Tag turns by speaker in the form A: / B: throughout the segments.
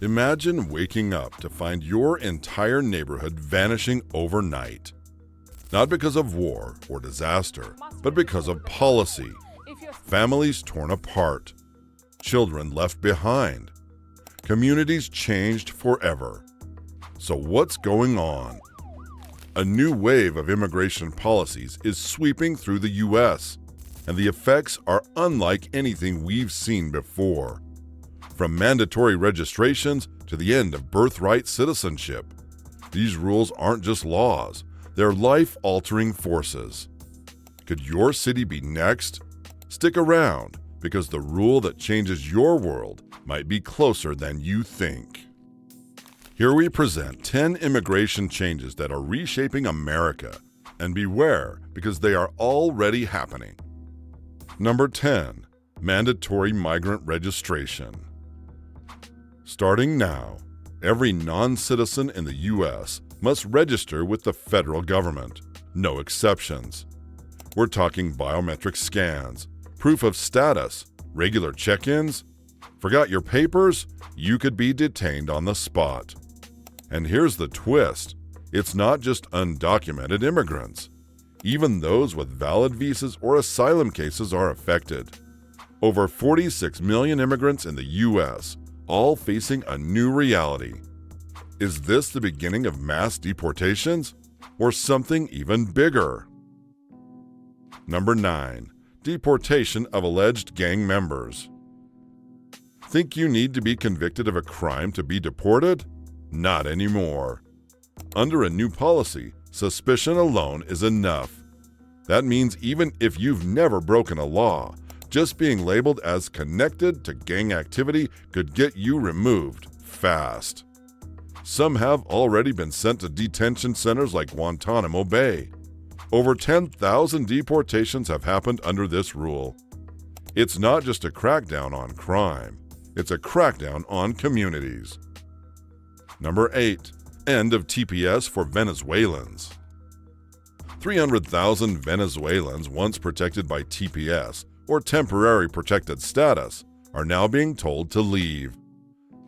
A: Imagine waking up to find your entire neighborhood vanishing overnight. Not because of war or disaster, but because of policy. Families torn apart. Children left behind. Communities changed forever. So what's going on? A new wave of immigration policies is sweeping through the U.S., and the effects are unlike anything we've seen before. From mandatory registrations to the end of birthright citizenship, these rules aren't just laws, they're life-altering forces. Could your city be next? Stick around, because the rule that changes your world might be closer than you think. Here we present 10 immigration changes that are reshaping America, and beware, because they are already happening. Number 10. Mandatory migrant registration. Starting now, every non-citizen in the U.S. must register with the federal government. No exceptions. We're talking biometric scans, proof of status, regular check-ins. Forgot your papers? You could be detained on the spot. And here's the twist. It's not just undocumented immigrants. Even those with valid visas or asylum cases are affected. Over 46 million immigrants in the U.S., all facing a new reality. Is this the beginning of mass deportations? Or something even bigger? Number 9. Deportation of alleged gang members. Think you need to be convicted of a crime to be deported? Not anymore. Under a new policy, suspicion alone is enough. That means even if you've never broken a law, just being labeled as connected to gang activity could get you removed fast. Some have already been sent to detention centers like Guantanamo Bay. Over 10,000 deportations have happened under this rule. It's not just a crackdown on crime, it's a crackdown on communities. Number 8. End of TPS for Venezuelans. 300,000 Venezuelans once protected by TPS, or temporary protected status, are now being told to leave.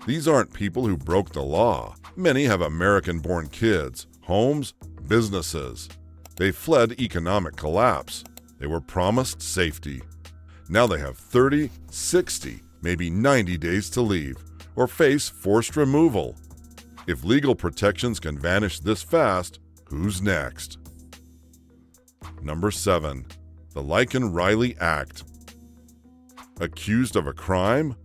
A: These aren't people who broke the law. Many have American-born kids, homes, businesses. They fled economic collapse. They were promised safety. Now they have 30, 60, maybe 90 days to leave, or face forced removal. If legal protections can vanish this fast, who's next? Number 7. The Riley Act. Accused of a crime?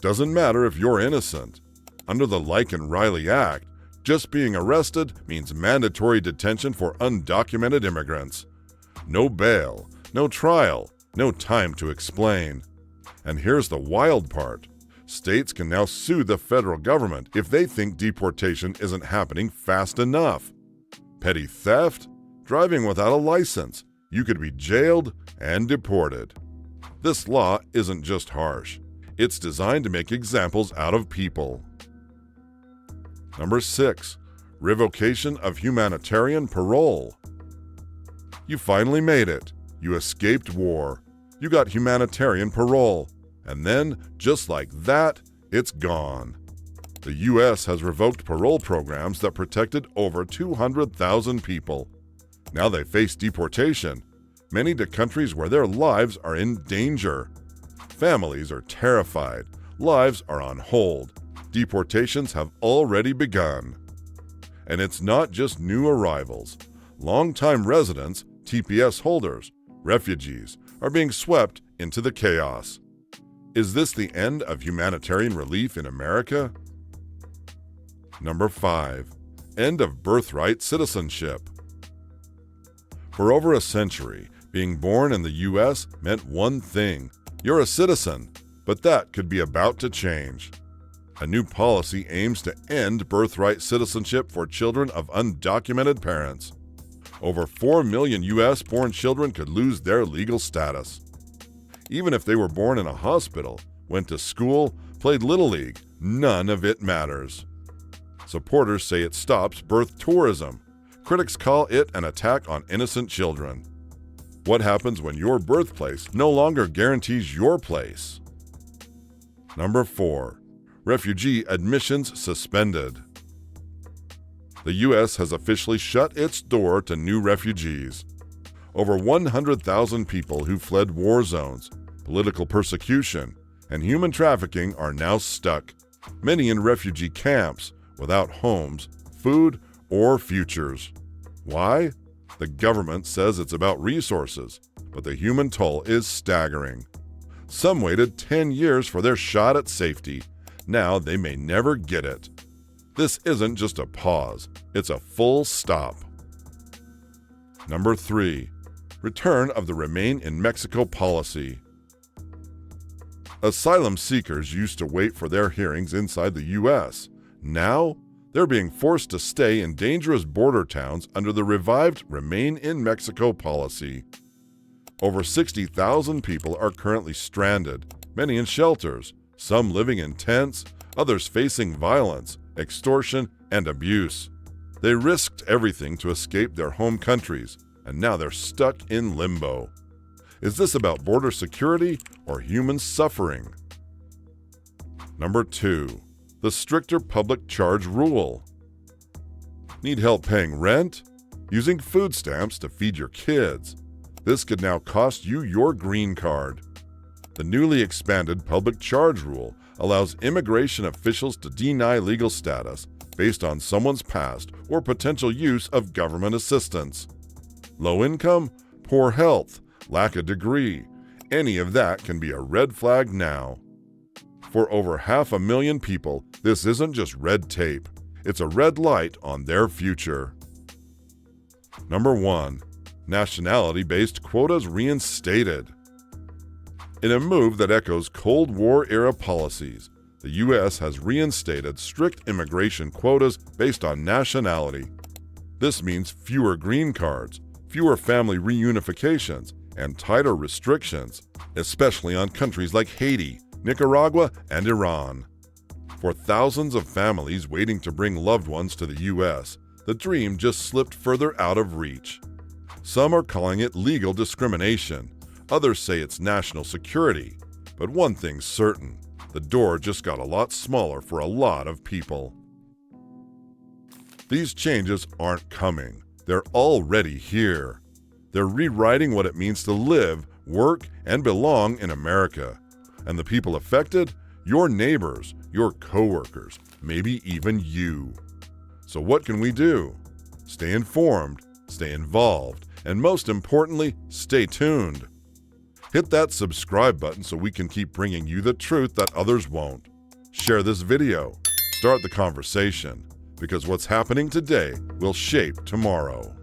A: Doesn't matter if you're innocent. Under the Riley Act, just being arrested means mandatory detention for undocumented immigrants. No bail, no trial, no time to explain. And here's the wild part. States can now sue the federal government if they think deportation isn't happening fast enough. Petty theft? Driving without a license. You could be jailed and deported. This law isn't just harsh. It's designed to make examples out of people. Number 6. Revocation of humanitarian parole. You finally made it. You escaped war. You got humanitarian parole. And then, just like that, it's gone. The U.S. has revoked parole programs that protected over 200,000 people. Now they face deportation, many to countries where their lives are in danger. Families are terrified. Lives are on hold. Deportations have already begun. And it's not just new arrivals. Longtime residents, TPS holders, refugees are being swept into the chaos. Is this the end of humanitarian relief in America? Number 5. End of birthright citizenship. For over a century, being born in the U.S. meant one thing: you're a citizen, but that could be about to change. A new policy aims to end birthright citizenship for children of undocumented parents. Over 4 million U.S.-born children could lose their legal status. Even if they were born in a hospital, went to school, played Little League, none of it matters. Supporters say it stops birth tourism. Critics call it an attack on innocent children. What happens when your birthplace no longer guarantees your place? Number 4. Refugee admissions suspended. The U.S. has officially shut its door to new refugees. Over 100,000 people who fled war zones, political persecution, and human trafficking are now stuck, many in refugee camps, without homes, food, or futures. Why? The government says it's about resources, but the human toll is staggering. Some waited 10 years for their shot at safety. Now they may never get it. This isn't just a pause, it's a full stop. Number 3. Return of the Remain in Mexico policy. Asylum seekers used to wait for their hearings inside the U.S. Now, they're being forced to stay in dangerous border towns under the revived Remain in Mexico policy. Over 60,000 people are currently stranded, many in shelters, some living in tents, others facing violence, extortion, and abuse. They risked everything to escape their home countries, and now they're stuck in limbo. Is this about border security or human suffering? Number 2. The stricter public charge rule. Need help paying rent? Using food stamps to feed your kids? This could now cost you your green card. The newly expanded public charge rule allows immigration officials to deny legal status based on someone's past or potential use of government assistance. Low income, poor health, lack a degree, any of that can be a red flag now. For over 500,000 people, this isn't just red tape. It's a red light on their future. Number 1. Nationality-based quotas reinstated. In a move that echoes Cold War-era policies, the U.S. has reinstated strict immigration quotas based on nationality. This means fewer green cards, fewer family reunifications, and tighter restrictions, especially on countries like Haiti, Nicaragua, and Iran. For thousands of families waiting to bring loved ones to the U.S., the dream just slipped further out of reach. Some are calling it legal discrimination. Others say it's national security. But one thing's certain, the door just got a lot smaller for a lot of people. These changes aren't coming. They're already here. They're rewriting what it means to live, work, and belong in America. And the people affected? Your neighbors, your coworkers, maybe even you. So what can we do? Stay informed, stay involved, and most importantly, stay tuned. Hit that subscribe button so we can keep bringing you the truth that others won't. Share this video. Start the conversation, because what's happening today will shape tomorrow.